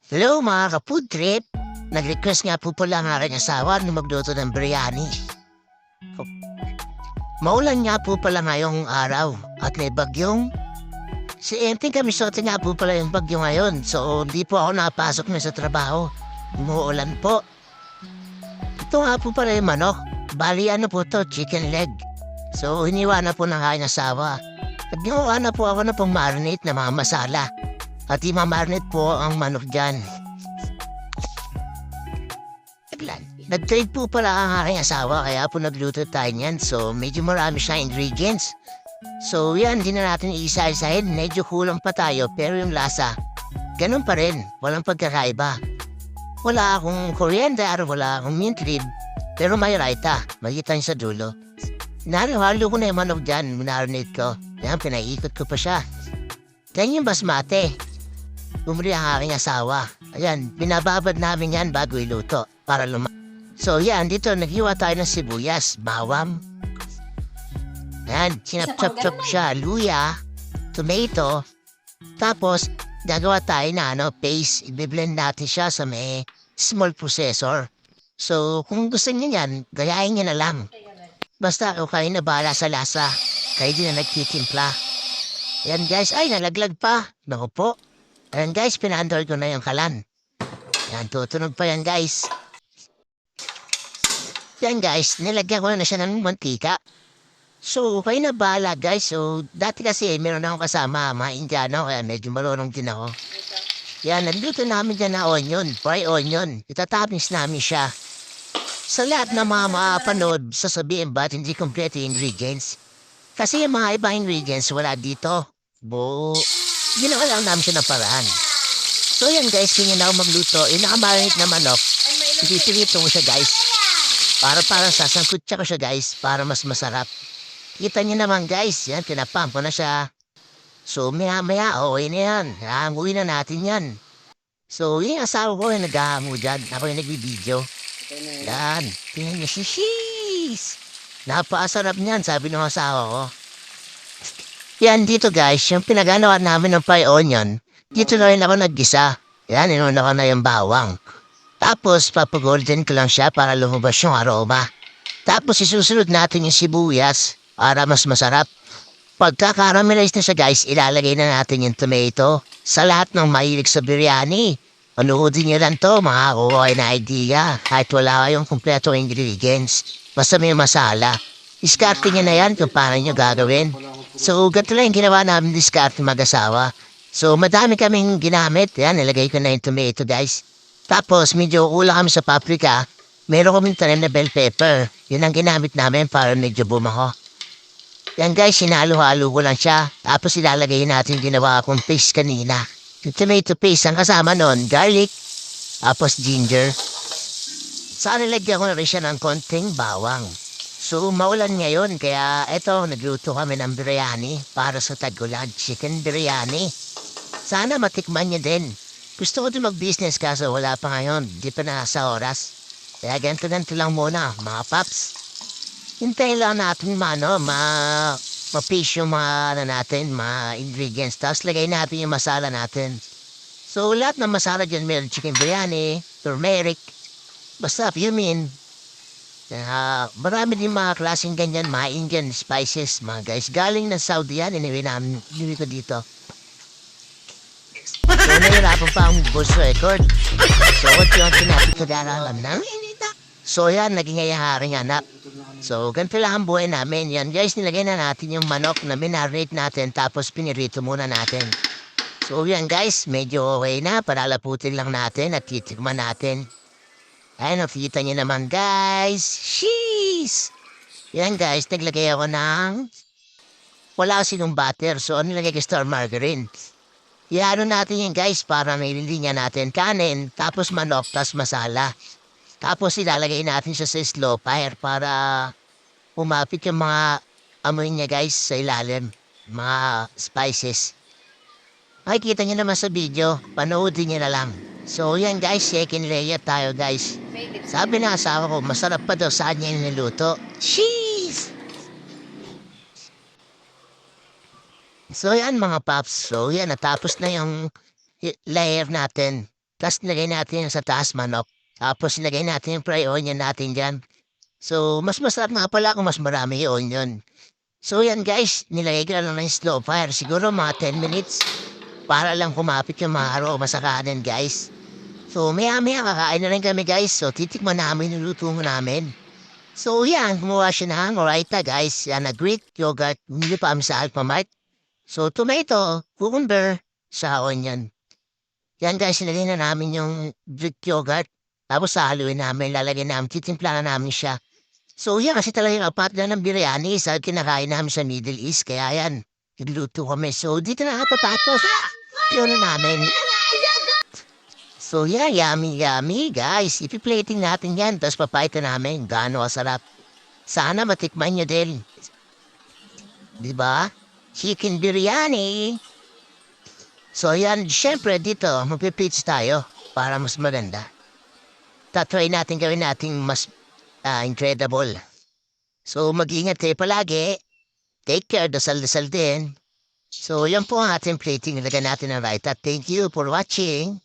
Hello mga ka-food trip. Nag-request nga po pala ang aking asawa na magluto ng biryani. Maulan nga po pala ngayong araw at may bagyong. Si Enting kami sote nga po pala yung bagyo ngayon, so hindi po ako nakapasok na sa trabaho. Umuulan po. Ito nga po pala yung manok. Bali ano po to, chicken leg. So hiniwa na po ng aking asawa. At ginawa na po ako na pong marinate na mga masala. At imamarinate po ang manok dyan. Nag-trade po pala ang aking asawa kaya po nagluto tayo niyan. So medyo marami siya ingredients. So yan, hindi na natin iisa-isahin. Medyo kulang pa tayo pero yung lasa, ganun pa rin. Walang pagkakaiba. Wala akong coriander, wala akong mint leaf. Pero may raita, makita niyo sa dulo. Halo ko na yung manok dyan, minarinate ko. Yan, pinaikot ko pa siya. Yan yung basmati. Bumili ang aking asawa. Ayan, binababad namin yan bago iluto para So yan, dito naghiwa tayo ng sibuyas, bawang. Ayan, sinap-chop-chop siya, luya, tomato. Tapos, gagawa tayo na paste. I-blend natin siya sa may small processor. So, kung gusto niyo yan, gayahin niyo na lang. Basta kayo na bahala sa lasa. Kayo din na nagtitimpla. Ayan guys, ay nalaglag pa. Naku po. Ayan guys, pinaandol ko na yung kalan. Ayan, tutunog pa yan guys. Yan guys, nilagyan ko na siya ng mantika. So, kayo na bahala guys. So, dati kasi meron akong kasama, mga Indiano, kaya medyo marunong din ako. Yan, nandito namin dyan na onion, fried onion. Itatamis namin siya. Sa lahat ng mga makapanood, sasabihin ba't hindi kompleto yung ingredients? Kasi yung mga ibang ingredients wala dito. Ginawa lang namin siya ng paraan. So yan guys, kanya na ako magluto. Yung nakamarinate na manok, ipiprito ko siya guys. Para sasangkut ko siya guys, para mas masarap. Kita niyo naman guys, yan, pinapump ko na siya. So maya okay na yan. Hamuin na natin yan. So yung asawa ko yung nag-ahamo dyan. Ako yung nagbibideo. Yan, tingnan niya, shishis. Napakasarap niyan, sabi ng asawa ko. Yan dito guys, yung pinaganawa namin ng fried onion. Dito na rin ako naggisa. Yan, inuna ko na yung bawang. Tapos, papagolden ko lang siya para lumabas yung aroma. Tapos, isusunod natin yung sibuyas para mas masarap. Pagka-caramelize na siya guys, ilalagay na natin yung tomato. Sa lahat ng mahilig sa biryani, panuodin niyo lang to, makakuha na idea. Kahit wala kayong kumpleto ingredients, basta may masala. Diskarte niyo na yan kung paano niyo gagawin. So, ganito lang yung ginawa namin diskarte mag-asawa. So, madami kaming ginamit. Yan, nilagay ko na yung tomato guys. Tapos, medyo kulang kami sa paprika. Meron kaming tanim na bell pepper. Yun ang ginamit namin para medyo bumaho. Yan guys, sinalo-halo ko lang siya. Tapos ilalagay natin ginawa akong paste kanina. Yung tomato paste, ang kasama nun, garlic, tapos ginger. Saan nilagyan ko na rin siya ng konting bawang. So, maulan ngayon, kaya eto, nagluto kami ng biryani para sa Tagulag, chicken biryani. Sana matikman niyo din. Gusto ko din mag-business kaso wala pa ngayon, di pa nasa oras. Kaya ganito lang muna, mga paps. Hintayin lang natin ma-paste yung mga ingredients. Tapos lagay natin yung masala natin. So lahat ng masala dyan, meron chicken biryani, turmeric, basta cumin. Marami din mga klaseng ganyan, mga Indian spices, mga guys. Galing ng Saudi yan, iniwi ko dito. So nahirapan pa ang voice record. So what yung sinabi ko daralan na? So yan, naging hayaharing anak. So, ganito lang ang buhay namin. Yan guys, nilagay na natin yung manok na minarinate natin tapos pinirito muna natin. So yan guys, medyo okay na. Palalaputin lang natin at titikman natin. Ayun, nakita niyo naman guys. Sheesh! Yan guys, naglagay ako ng wala kasi ng butter. So, nilagay ko star margarine. Iano natin yan guys para may linya natin kanin, tapos manok, tapos masala. Tapos ilalagay natin siya sa slow fire para umapit yung mga amoy niya guys sa ilalim. Mga spices. Makikita niyo naman sa video, panoodin niyo na lang. So yan guys, second layer tayo guys. Sabi ng asawa ko, masarap pa daw sa kanya yung niluto. Cheese! So yan mga paps, so yan natapos na yung layer natin. Tapos nilagay natin yung sa taas manok. Tapos nilagay natin yung fried onion natin dyan. So, mas masarap nga pala kung mas marami yung onion. So yan guys, nilagay ko lang ng slow fire. Siguro mga 10 minutes para lang kumapit yung mga aroma sa kanin guys. So maya kakain na rin kami guys. So titikman namin yung luto namin. So yan, gumawa siya ng raita guys. Yan na Greek yogurt, hindi pa kami sa Alphamart. So tomato, cucumber, sa onion. Yan guys, nilagay na namin yung Greek yogurt. Tapos haluin namin, lalagyan namin, titimpla na namin siya. So yan, kasi talagang apat na ng biryani sa kinakain namin sa Middle East. Kaya yan, nagluto kami. So dito na natatapos. Yun na namin. So yeah, yummy guys. Ipi-plating natin yan. Tapos papaitan namin. Gaano kasarap. Sana matikman nyo din. Diba? Chicken biryani. So yan, syempre dito, magpipits tayo para mas maganda. Tatry natin gawin natin mas incredible. So mag-ingat kayo palagi. Take care, dasal-dasal din. So yan po ang ating plating. Nilagyan natin ng raita. Thank you for watching.